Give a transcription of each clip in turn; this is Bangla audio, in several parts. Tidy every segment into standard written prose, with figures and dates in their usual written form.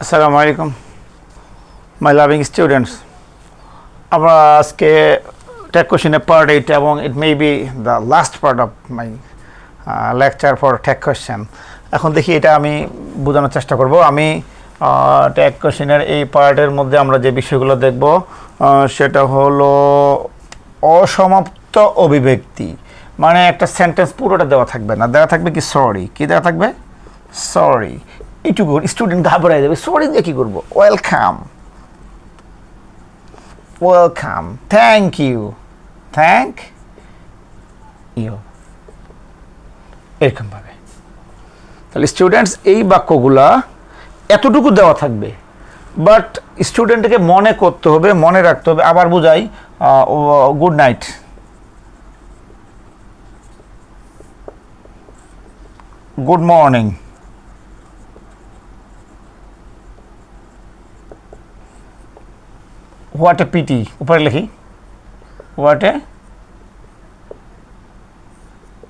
Assalamu alaikum, my loving students. আমরা আজকে টেক কোশ্চেনে পার্ট 8 এবং it may be the last part of my lecture for tech question. এখন দেখি এটা আমি বোঝানোর চেষ্টা করব। আমি টেক কোশ্চেনের এই পার্টের মধ্যে আমরা যে বিষয়গুলো দেখব সেটা হলো অসমাপ্ত অভিব্যক্তি, মানে একটা সেন্টেন্স পুরোটা দেওয়া থাকবে না, দেওয়া থাকবে কি সরি, কি দেওয়া থাকবে সরি। এইটুকু স্টুডেন্ট ঘাবড়াই যাবে, সরি দিয়ে কী করবো, welcome, welcome, thank you, thank you, এরকমভাবে। তাহলে স্টুডেন্টস এই বাক্যগুলা এতটুকু দেওয়া থাকবে, বাট স্টুডেন্টকে মনে করতে হবে, মনে রাখতে হবে। আবার বুঝাই, good night, good morning, what a pity, উপরে লিখি হোয়াট এ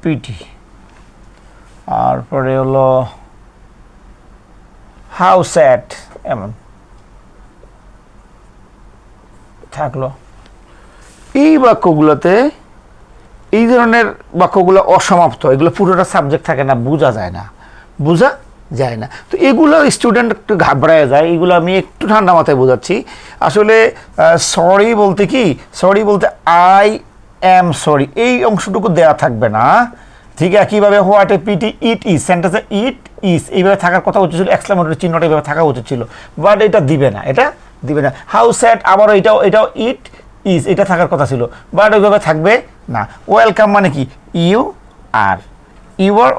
পিটি। তারপরে হলো হাউ স্যাড, এমন থাকলো। এই বাক্যগুলোতে, এই ধরনের বাক্যগুলো অসমাপ্ত, এগুলো পুরোটা সাবজেক্ট থাকে না, বোঝা যায় না, বোঝা যায় না। তো এগুলো স্টুডেন্ট একটু ঘাবড়ায় যায়। এগুলো আমি একটু ঠান্ডা মাথায় বোঝাচ্ছি। আসলে সরি বলতে কি, সরি বলতে আই অ্যাম সরি, এই অংশটুকু দেওয়া থাকবে না। ঠিক আছে, কীভাবে what a pity, it is, সেন্টেন্সে ইট ইজ এইভাবে থাকার কথা উচিত ছিল, এক্সক্লেমেটরি চিহ্নটা এইভাবে থাকা উচিত ছিল, বাট এটা দিবে না, এটা দিবে না। হাউ স্যাড, আবারও এটাও ইট ইজ, এটা থাকার কথা ছিল, বাট ওইভাবে থাকবে না। ওয়েলকাম মানে কি, you are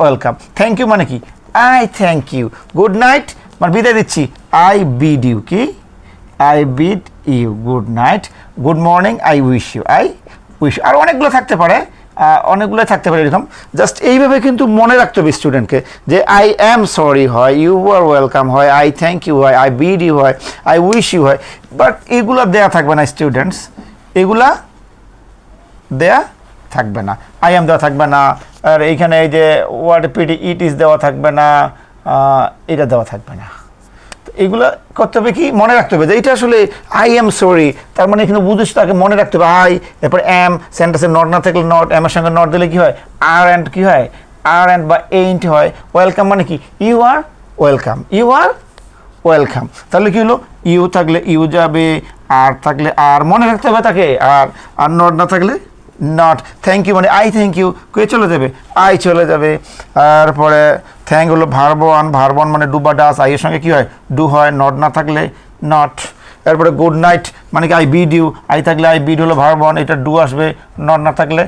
welcome. Thank you মানে কি, I thank you. Good night মানে বিদায় দিচ্ছি, আই বিড ইউ, কি I bid you good night. Good morning, I wish you, I wish. আর অনেকগুলো থাকতে পারে, অনেকগুলো থাকতে পারে এরকম। জাস্ট এইভাবে কিন্তু মনে রাখতে হবে স্টুডেন্টকে, যে আই অ্যাম সরি হয়, ইউ আর ওয়েলকাম হয়, আই থ্যাংক ইউ হয়, আই বিড ইউ হয়, আই উইশ ইউ হয়। বাট এগুলো দেয়া থাকবে না স্টুডেন্টস, এগুলা দেয়া থাকবে না। আই এম দেওয়া থাকবে না, আর এইখানে এই যে হোয়াট পিটি ইট ইজ দেওয়া থাকবে না, এটা দেওয়া থাকবে না। তো এগুলো করতে হবে কি, মনে রাখতে হবে যে এটা আসলে আই এম সরি, তার মানে এখানে বুঝিস, তাকে মনে রাখতে হবে আই, এরপর এম, সেন্টেন্সে নট না থাকলে নট, এমের সঙ্গে নট দিলে কী হয়, আর অ্যান্ড কী হয়, আর অ্যান্ড বা এইন্ট হয়। ওয়েলকাম মানে কি, you are welcome, you are welcome. তাহলে কী হলো, ইউ থাকলে ইউ যাবে, আর থাকলে আর, মনে রাখতে হবে তাকে, আর নট না থাকলে নট। থ্যাংক ইউ মানে আই থ্যাংক ইউ, কে চলে যাবে, আই চলে যাবে। তারপরে থ্যাংক হলো ভার্বন মানে ডু বা ডাস, আইয়ের সঙ্গে কী হয়, ডু হয়, নট না থাকলে নট। এরপরে গুড নাইট মানে কি, আই বিড ইউ, আই থাকলে আই বিড হলো ভার্বন, এটা ডু আসবে, নট না থাকলে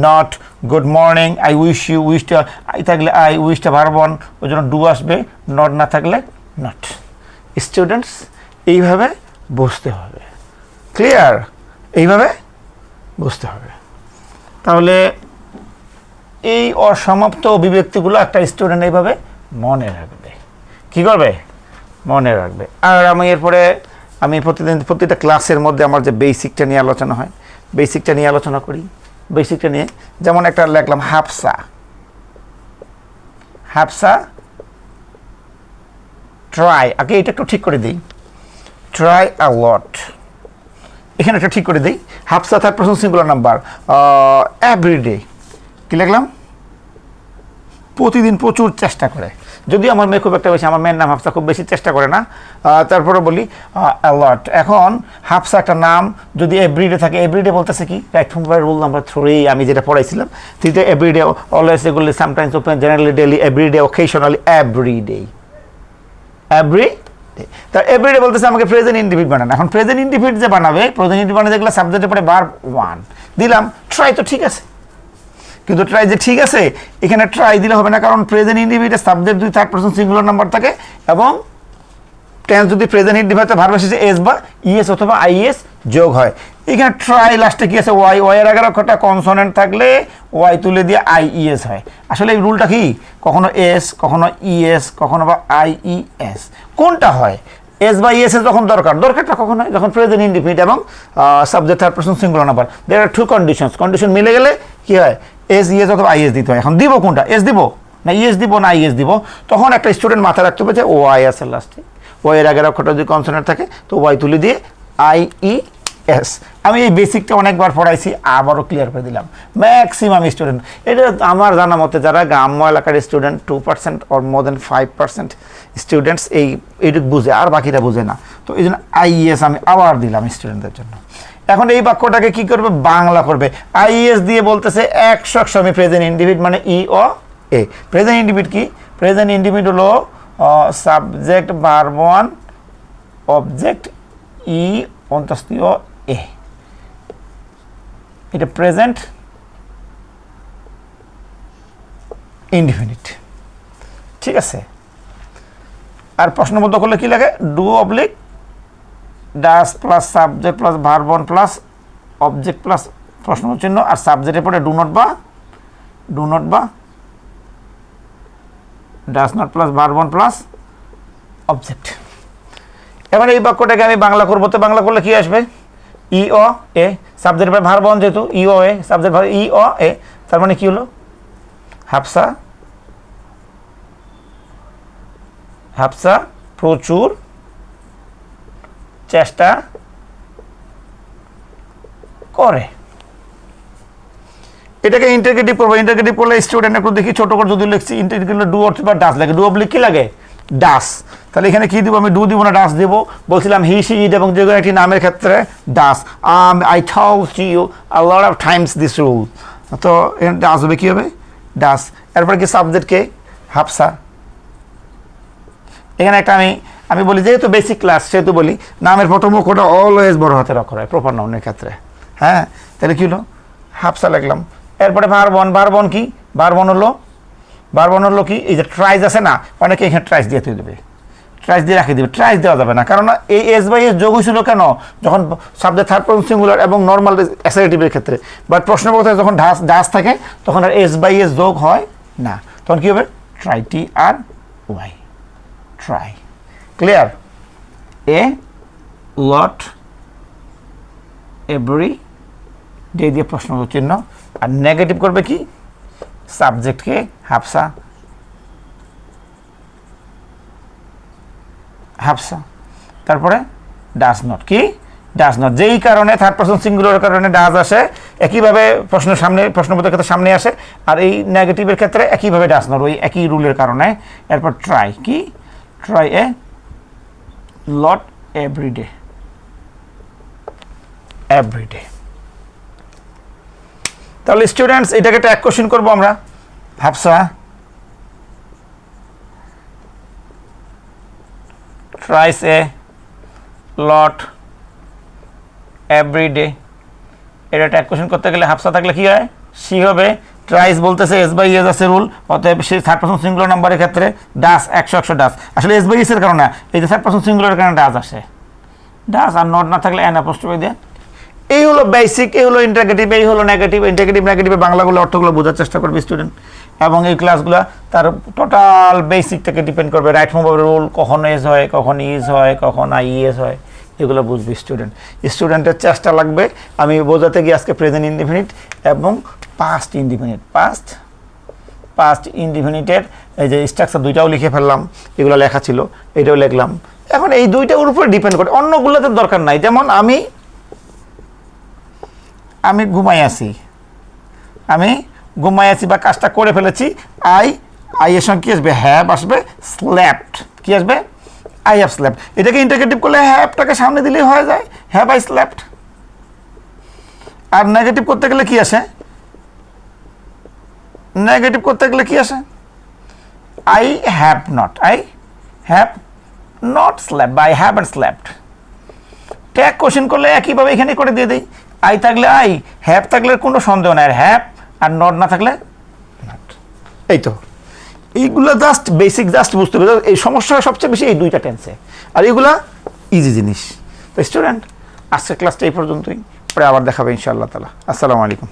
not. Good morning, I wish you, উইশটা আই থাকলে আই, উইশটা ভার্বন, ওই জন্য ডু আসবে, নট না থাকলে নট। স্টুডেন্টস এইভাবে বুঝতে হবে, ক্লিয়ার, এইভাবে বুঝতে হবে। তাহলে এই অসমাপ্ত অভিব্যক্তিগুলো একটা স্টুডেন্ট এইভাবে মনে রাখবে, কী করবে, মনে রাখবে। আর আমি এরপরে প্রতিটা ক্লাসের মধ্যে আমার যে বেসিকটা নিয়ে আলোচনা হয়, বেসিকটা নিয়ে আলোচনা করি। বেসিকটা নিয়ে যেমন একটা লিখলাম হাফসা, হাফসা ট্রাই, আগে এটা একটু ঠিক করে দিই, ট্রাই আ লট, এখানে একটা ঠিক করে দিই। হাফসা third person singular number, everyday, কী লিখলাম, প্রতিদিন প্রচুর চেষ্টা করে। যদিও আমার মেয়ে খুব একটা বেশি, আমার মেয়ের নাম হাফসা, খুব বেশি চেষ্টা করে না। তারপরে বলি অ্যালট। এখন হাফসা একটা নাম, যদি এভরিডে থাকে, এভরিডে বলতেছে কি, রাইট ফ্রম রুল নাম্বার 3 আমি যেটা পড়াইছিলাম, 3তে everyday, always, regularly, sometimes, often, generally, daily, everyday, occasionally, everyday, every. তার এভরিডে বলতেছে আমাকে প্রেজেন্ট ইন্ডিফিনিট বানানো। এখন প্রেজেন্ট ইন্ডিফিনিট যে বানাবে, প্রেজেন্ট ইন্ডিফিনিট বানাতে যেগুলো সাবজেক্টের পরে ভার্ব 1 দিলাম, ট্রাই তো ঠিক আছে, কিন্তু ট্রাই যে ঠিক আছে, এখানে ট্রাই দিলে হবে না, কারণ প্রেজেন্ট ইন্ডিফিনিটের সাবজেক্ট যদি থার্ড পারসন সিঙ্গুলার নাম্বার থাকে, এবং টেন্স যদি প্রেজেন্ট ইন্ডিফিনিট ভার্ব শেষে এস বা ইএস অথবা আইএস যোগ হয়। এখানে ট্রাই লাস্টে কি আছে, ওয়াই, ওয়াইয়ের আগে একটা কনসোনেন্ট থাকলে ওয়াই তুলে দিয়ে আইইএস হয়। আসলে এই রুলটা কি, কখনো এস, কখনো ইএস, কখনো বা আইইএস, কোনটা হয়, এস বা ইএস এর যখন দরকারটা কখন হয়, যখন প্রেজেন্ট ইনডিফিনিট এবং subject third person singular number, there are two conditions, condition মিলে গেলে কি হয়, এস ইএস অথবা আইএস দিতে হয়। এখন দিব কোনটা, এস দিব না ইএস দিব না আইএস দিব, তখন একটা স্টুডেন্ট মাথায় রাখতে হবে যে ওয়াই আছে লাস্টে, ওয়াই এর আগের অক্ষরটা যদি কনসোনেন্ট থাকে তো ওয়াই তুলে দিয়ে IES। আমি এই বেসিকটা অনেকবার পড়াইছি, আবারও ক্লিয়ার করে দিলাম। ম্যাক্সিমাম স্টুডেন্ট, এটা আমার জানা মতে যারা গ্রাম্য এলাকার student 2% or more than 5% students এইটুকু বুঝে, আর বাকিরা বুঝে না। তো এই জন্য IES আমি আবার দিলাম স্টুডেন্টদের জন্য। এখন এই বাক্যটাকে কি করবে, বাংলা করবে। IES দিয়ে বলতেছে 100 আমি প্রেজেন্ট ইন্ডিভিড মানে EO এ। প্রেজেন্ট ইন্ডিভিড কি, প্রেজেন্ট ইন্ডিভিড হলো সাবজেক্ট ভার্ব 1 অবজেক্ট ই অন্তস্থীয় এ, এটা প্রেজেন্ট ইনডিফিনিট, ঠিক আছে। আর প্রশ্নবোধক করলে কি লাগে, do oblique does plus subject plus verb 1 plus object plus প্রশ্নবোধক চিহ্ন, আর সাবজেক্টের পরে ডু নট বা does not plus verb 1 plus object. এবার এই বাক্যটাকে আমি বাংলা করবো, তো বাংলা করলে কি আসবে, EO এ, সাবজেক্টের পরে ভার্ব 1 যেহেতু EO এ, সাবজেক্ট ভার্ব EO এ, তার মানে কি হলো, হাফসা প্রচুর চেষ্টা করে। এটাকে ইন্টারগেটিভ করবো। ইন্টারগেটিভ করলে স্টুডেন্ট একটু দেখি ছোট করে যদি লিখছি, ইন্টারগেটিভ ডু অথবা ডাস লাগে, ডু অবলিক কি লাগে, ডাস। তাহলে এখানে কি দিব, আমি ডু দিব না ডাস দেবো। বলছিলাম হি সি ইট এবং যে কোনো একটি নামের ক্ষেত্রে does. I told you a lot of times this rule, তো ডাস হবে, কি হবে, ডাস। এরপরে কি সাবজেক্টকে হাফসা। এখানে একটা আমি বলি যেহেতু বেসিক ক্লাস সেহেতু বলি নামের প্রথম অক্ষরটা অলওয়েজ বড় হাতের অক্ষর হয় প্রপার নাউনের ক্ষেত্রে, হ্যাঁ। তাহলে কি হলো, হাফসা লিখলাম। এরপরে ভার্ব 1 কি, ভার্ব 1 হলো কি, এই যে ট্রাইজ আছে না, অনেকে এখানে ট্রাইজ দিয়ে দেবে, ট্রাইজ দিয়ে রাখি দেবে। ট্রাইজ দেওয়া যাবে না, কারণ এই এস বাই এস যোগ হয়েছিল কেন, যখন সাবজেক্ট থার্ড পারসন সিঙ্গুলার এবং নর্মাল অ্যাসারেটিভের ক্ষেত্রে, বাট প্রশ্নবোধক যখন ডাস থাকে তখন আর এস বাই এস যোগ হয় না, তখন কি হবে, ট্রাই, TRY, ট্রাই। ক্লিয়ার, এ লট এভরি ডে দিয়ে প্রশ্নবোধক চিহ্ন, আর নেগেটিভ করবে কি, সাবজেক্টকে হাফসা, তারপরে ডাস নট, কি ডাস নট, যেই কারণে থার্ড পারসন সিঙ্গুলারের কারণে ডাস আসে, একইভাবে প্রশ্নবোধকের ক্ষেত্রে সামনে আসে, আর এই নেগেটিভের ক্ষেত্রে একইভাবে ডাস নট, ওই একই রুলের কারণে। এরপর ট্রাই, কি ট্রাই এ লট এভরিডে, তাহলে স্টুডেন্টস এটাকে একটা এক কোশ্চেন করবো আমরা, হাফসা ট্রাইস এ লট এভরিডে। এটা একটা এক কোশ্চেন করতে গেলে হাফসা থাকলে কি হয়, সি হবে। ট্রাইস বলতেছে এস বাই এস আছে রুল, অতএব সেই থার্ড পারসন সিঙ্গুলার নাম্বারের ক্ষেত্রে ডাস 100 ডাস, আসলে এস বাই এস এর কারণে, এই যে থার্ড পারসন সিঙ্গুলারের কারণে ডাস আসে, ডাস, আর নট না থাকলে এন অ্যাপোস্ট্রফি দিয়ে। এই হলো বেসিক, এই হলো ইন্টারগেটিভ, এই হলো নেগেটিভ। নেগেটিভের বাংলাগুলো অর্থগুলো বোঝার চেষ্টা করবে স্টুডেন্ট, এবং এই ক্লাসগুলো তার টোটাল বেসিক থেকে ডিপেন্ড করবে। রাইট ফর্ম অফ রুল, কখন এস হয়, কখন ইজ হয়, কখন IES হয়, এগুলো বুঝবে স্টুডেন্টের চেষ্টা লাগবে। আমি বোঝাতে গিয়ে আজকে প্রেজেন্ট ইনডিফিনিট এবং পাস্ট ইনডিফিনিটের এই যে স্ট্রাকচার দুইটাও লিখে ফেললাম, এগুলো লেখা ছিল, এটাও লিখলাম। এখন এই দুইটার উপরে ডিপেন্ড করে, অন্যগুলোতে দরকার নাই। যেমন আমি ঘুমাই আছি বা কাজটা করে ফেলেছি, আই এর সঙ্গে কি আসবে, হ্যাভ আসবে, স্ল্যাপড কি আসবে, আই হ্যাভ স্ল্যাপড। এটাকে ইন্টারগেটিভ করলে হ্যাভটাকে সামনে দিলেই হয়ে যায়, হ্যাভ আই স্ল্যাপড। আর নেগেটিভ করতে গেলে কি আসে, আই হ্যাভ নট স্ল্যাপড বা I haven't slapped. Tag question করলে একইভাবে এখানে করে দিয়ে দিই, আই থাকলে আই, হ্যাভ থাকলে কোনো সন্দেহ নাই, আর হ্যাভ আর নট না থাকলে নট। এই তো এইগুলো জাস্ট বেসিক, জাস্ট বুঝতে হবে। এই সমস্যা সবচেয়ে বেশি এই দুইটা টেন্সে, আর এইগুলা ইজি জিনিস। তো স্টুডেন্ট আজকের ক্লাসটা এই পর্যন্তই, পরে আবার দেখাবে ইনশাআল্লাহ তাআলা। আসসালামু আলাইকুম।